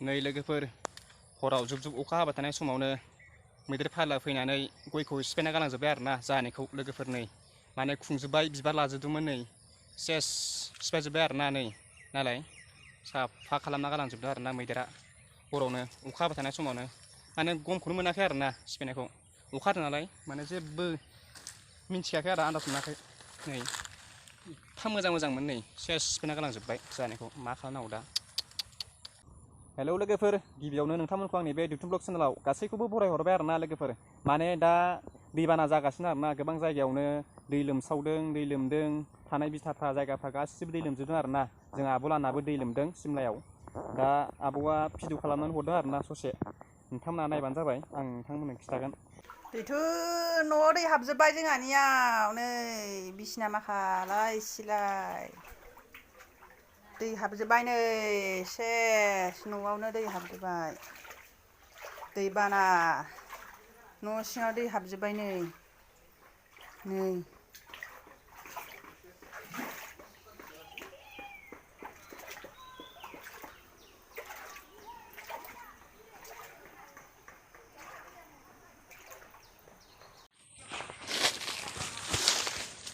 नै लोगोफोर हराव जुब जुब अखा हाबाय थानाय समावनो मैदेर फाला फैनानै गयखौ सिफायना गालांजोब्बाय आरोना जाहानिखौ लोगोफोर नै माने खुंजोब्बाय बिबार लाजोबदोंमोन नै सेस सिफायजोब्बाय आरोना नै नालाय साफा खालामना गालांजोबदों आरोना मैदेरा हरावनो अखा हाबाय थानाय समावनो माने गमखौनो मोनाखै आरोना सिफायनायखौ अखा हादों नालाय माने जेबो मिन्थियाखै आरो आन्दाज मोनाखै नै एफा मोजांमोन नै सेस सिफायना गालांजोब्बाय जाहानिखौ मा खालामनांगौ दा। हेलौ लोगोफोर गिबियावनो नोंथांमोनखौ आंनि बे डिउटुब ब्लग चेनेलाव गासैखौबो बरायहरबाय आरोना लोगोफोर माने दा दैबाना जागासिनो आरोना गोबां जायगायावनो दै लोमसावदों दै लोमदों थानाय बिथाफ्रा जायगाफ्रा गासिबो दै लोमजोबदों आरोना जोंहा आब' लानाबो दै लोमदों सिमलायाव दा आब'आ भिडिअ खालामनानै हरदों आरोना ससे नोंथांमोना नायबानो जाबाय आं नोंथांमोननो खिन्थागोन। दैथु न'आव दै हाबजोब्बाय जोंहानियाव नै बिसिना माखालाय सिलाय दै हाबजोब्बाय नै सेस न'आवनो दै हाबजोब्बाय दै बाना न' सिङाव दै हाबजोब्बाय नै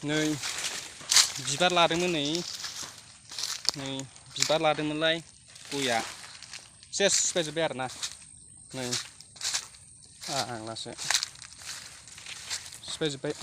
नै बिबार लादोंमोन नै बिबार लादोंमोनलाय गया सेस सिफायजोब्बाय आरोना नै आग्लासो सिफायजोब्बाय।